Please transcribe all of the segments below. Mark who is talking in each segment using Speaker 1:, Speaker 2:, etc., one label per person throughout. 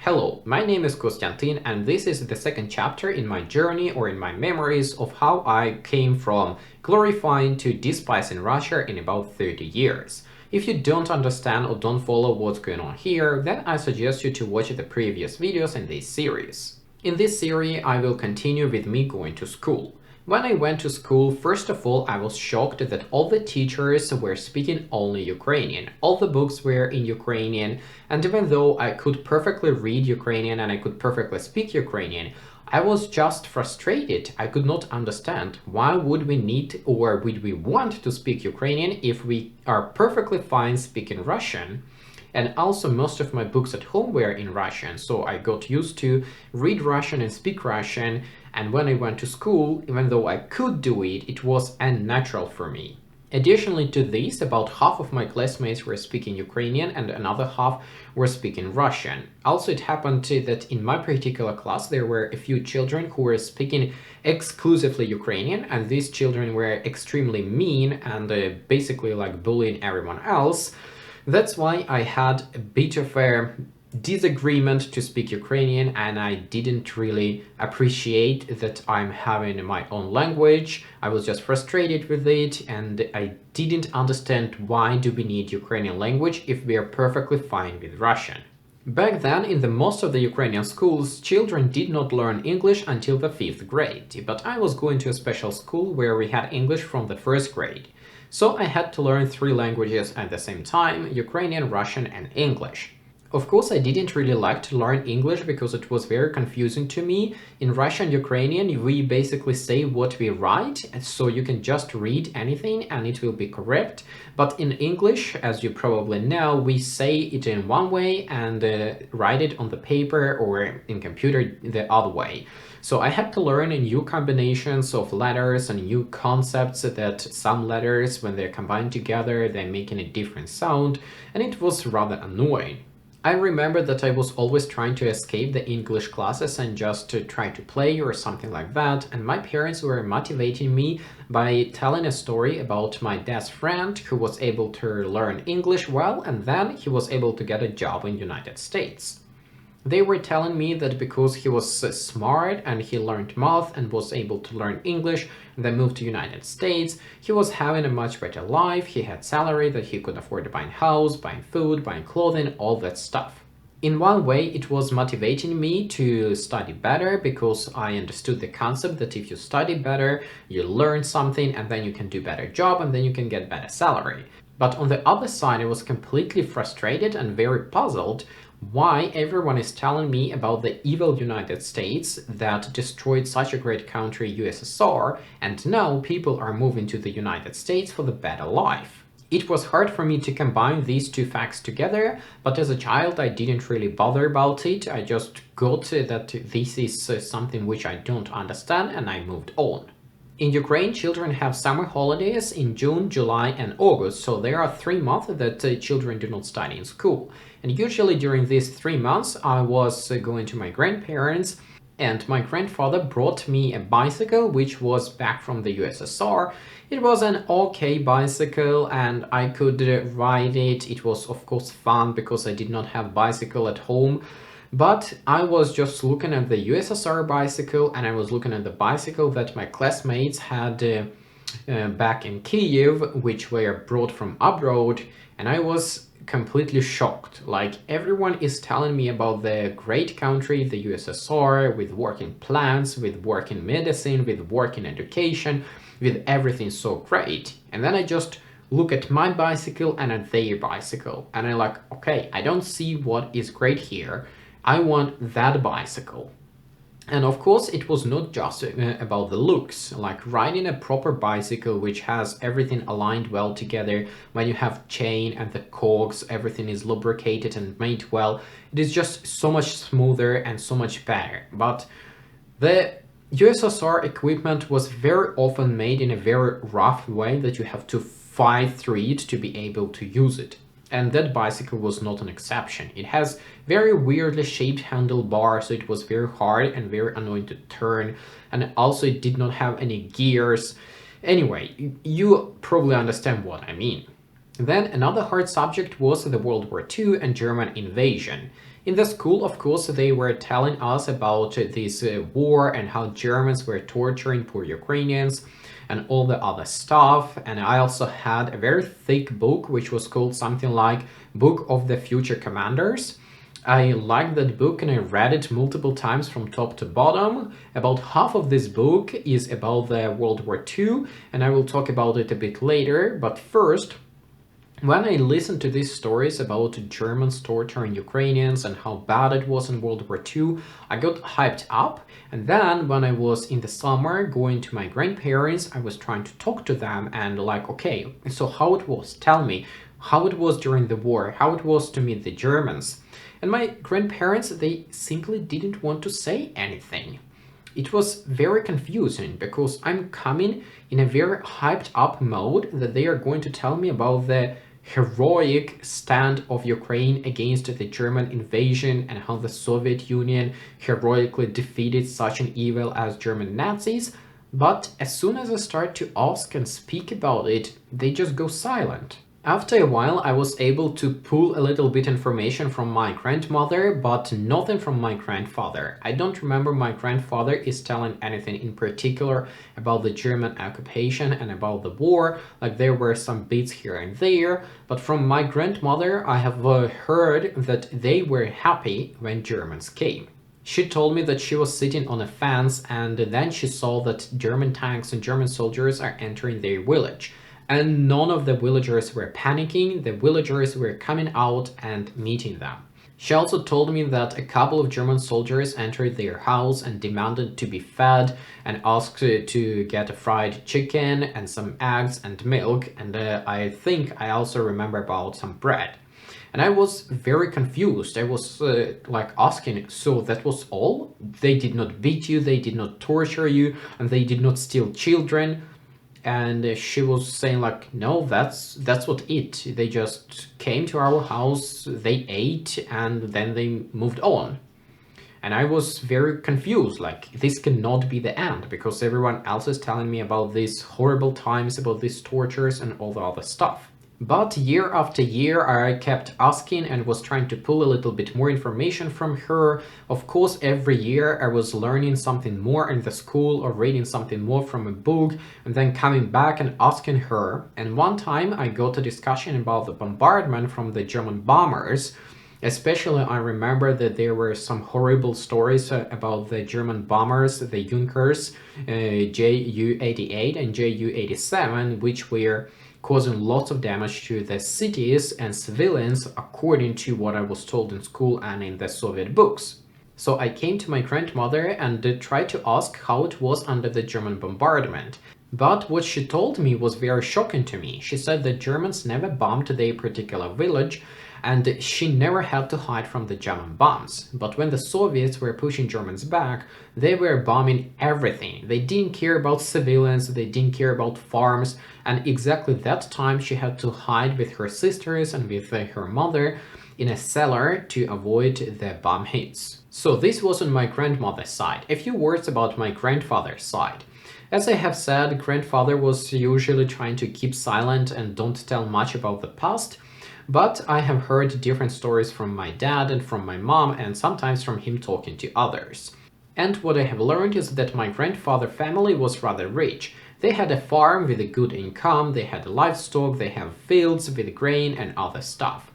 Speaker 1: Hello, my name is Konstantin and this is the second chapter in my journey or in my memories of how I came from glorifying to despising Russia in about 30 years. If you don't understand or don't follow what's going on here, then I suggest you to watch the previous videos in this series. In this series, I will continue with me going to school. When I went to school, first of all, I was shocked that all the teachers were speaking only Ukrainian. All the books were in Ukrainian, and even though I could perfectly read Ukrainian and I could perfectly speak Ukrainian, I was just frustrated. I could not understand why would we need or would we want to speak Ukrainian if we are perfectly fine speaking Russian. And also most of my books at home were in Russian, so I got used to read Russian and speak Russian, and when I went to school, even though I could do it, it was unnatural for me. Additionally to this, about half of my classmates were speaking Ukrainian and another half were speaking Russian. Also, it happened that in my particular class there were a few children who were speaking exclusively Ukrainian, and these children were extremely mean and basically like bullying everyone else. That's why I had a bit of a disagreement to speak Ukrainian, and I didn't really appreciate that I'm having my own language. I was just frustrated with it, and I didn't understand why do we need Ukrainian language if we are perfectly fine with Russian. Back then, in the most of the Ukrainian schools, children did not learn English until the 5th grade, but I was going to a special school where we had English from the 1st grade. So I had to learn 3 languages at the same time: Ukrainian, Russian, and English. Of course, I didn't really like to learn English because it was very confusing to me. In Russian and Ukrainian, we basically say what we write, so you can just read anything and it will be correct. But in English, as you probably know, we say it in one way and write it on the paper or in computer the other way. So I had to learn new combinations of letters and new concepts that some letters, when they're combined together, they're making a different sound, and it was rather annoying. I remember that I was always trying to escape the English classes and just to try to play or something like that, and my parents were motivating me by telling a story about my dad's friend who was able to learn English well, and then he was able to get a job in the United States. They were telling me that because he was smart and he learned math and was able to learn English and then moved to United States, he was having a much better life, he had salary that he could afford buying house, buying food, buying clothing, all that stuff. In one way, it was motivating me to study better because I understood the concept that if you study better, you learn something and then you can do better job and then you can get better salary. But on the other side, I was completely frustrated and very puzzled why everyone is telling me about the evil United States that destroyed such a great country, USSR, and now people are moving to the United States for the better life. It was hard for me to combine these two facts together, but as a child I didn't really bother about it. I just got that this is something which I don't understand, and I moved on. In Ukraine, children have summer holidays in June, July, and August, so there are 3 months that children do not study in school. And usually during these 3 months, I was going to my grandparents, and my grandfather brought me a bicycle which was back from the USSR. It was an okay bicycle and I could ride it. It was of course fun because I did not have bicycle at home. But I was just looking at the USSR bicycle and I was looking at the bicycle that my classmates had back in Kyiv, which were brought from abroad, and I was completely shocked. Like, everyone is telling me about the great country, the USSR, with working plants, with working medicine, with working education, with everything so great. And then I just look at my bicycle and at their bicycle, and I'm like, okay, I don't see what is great here. I want that bicycle. And of course, it was not just about the looks. Like riding a proper bicycle which has everything aligned well together, when you have chain and the cogs, everything is lubricated and made well, it is just so much smoother and so much better. But the USSR equipment was very often made in a very rough way that you have to fight through it to be able to use it. And that bicycle was not an exception. It has very weirdly shaped handlebars, so it was very hard and very annoying to turn, and also it did not have any gears. Anyway, you probably understand what I mean. Then another hard subject was the World War II and German invasion. In the school, of course, they were telling us about this war and how Germans were torturing poor Ukrainians and all the other stuff. And I also had a very thick book, which was called something like Book of the Future Commanders. I liked that book and I read it multiple times from top to bottom. About half of this book is about the World War II, and I will talk about it a bit later. But first, when I listened to these stories about Germans torturing Ukrainians and how bad it was in World War II, I got hyped up. And then when I was in the summer going to my grandparents, I was trying to talk to them and like, okay, so how it was? Tell me how it was during the war, how it was to meet the Germans. And my grandparents, they simply didn't want to say anything. It was very confusing because I'm coming in a very hyped up mode that they are going to tell me about the heroic stand of Ukraine against the German invasion and how the Soviet Union heroically defeated such an evil as German Nazis. But as soon as I start to ask and speak about it, they just go silent. After a while, I was able to pull a little bit information from my grandmother, but nothing from my grandfather. I don't remember my grandfather is telling anything in particular about the German occupation and about the war, like there were some bits here and there, but from my grandmother I have heard that they were happy when Germans came. She told me that she was sitting on a fence and then she saw that German tanks and German soldiers are entering their village. And none of the villagers were panicking, the villagers were coming out and meeting them. She also told me that a couple of German soldiers entered their house and demanded to be fed and asked to get a fried chicken and some eggs and milk, and I think I also remember about some bread. And I was very confused. I was like asking, so that was all? They did not beat you, they did not torture you, and they did not steal children? And she was saying like, no, that's what it. They just came to our house, they ate, and then they moved on. And I was very confused, like, this cannot be the end, because everyone else is telling me about these horrible times, about these tortures and all the other stuff. But year after year, I kept asking and was trying to pull a little bit more information from her. Of course, every year I was learning something more in the school or reading something more from a book and then coming back and asking her. And one time I got a discussion about the bombardment from the German bombers. Especially, I remember that there were some horrible stories about the German bombers, the Junkers, Ju-88 and Ju-87, which were causing lots of damage to the cities and civilians, according to what I was told in school and in the Soviet books. So I came to my grandmother and tried to ask how it was under the German bombardment. But what she told me was very shocking to me. She said that Germans never bombed their particular village, and she never had to hide from the German bombs. But when the Soviets were pushing Germans back, they were bombing everything. They didn't care about civilians, they didn't care about farms, and exactly that time she had to hide with her sisters and with her mother in a cellar to avoid the bomb hits. So this was on my grandmother's side. A few words about my grandfather's side. As I have said, grandfather was usually trying to keep silent and don't tell much about the past. But I have heard different stories from my dad and from my mom, and sometimes from him talking to others. And what I have learned is that my grandfather's family was rather rich. They had a farm with a good income, they had livestock, they have fields with grain and other stuff.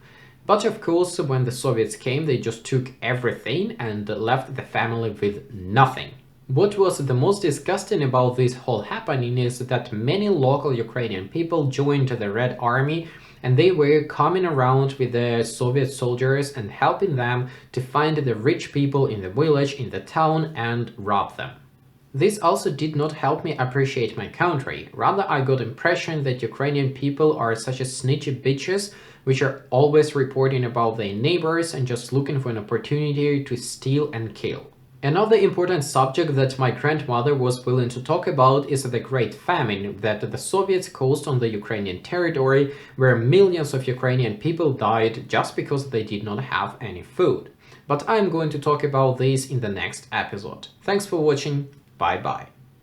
Speaker 1: But of course, when the Soviets came, they just took everything and left the family with nothing. What was the most disgusting about this whole happening is that many local Ukrainian people joined the Red Army, and they were coming around with the Soviet soldiers and helping them to find the rich people in the village, in the town, and rob them. This also did not help me appreciate my country. Rather, I got the impression that Ukrainian people are such as snitchy bitches, which are always reporting about their neighbors and just looking for an opportunity to steal and kill. Another important subject that my grandmother was willing to talk about is the Great Famine that the Soviets caused on the Ukrainian territory, where millions of Ukrainian people died just because they did not have any food. But I'm going to talk about this in the next episode. Thanks for watching, bye bye.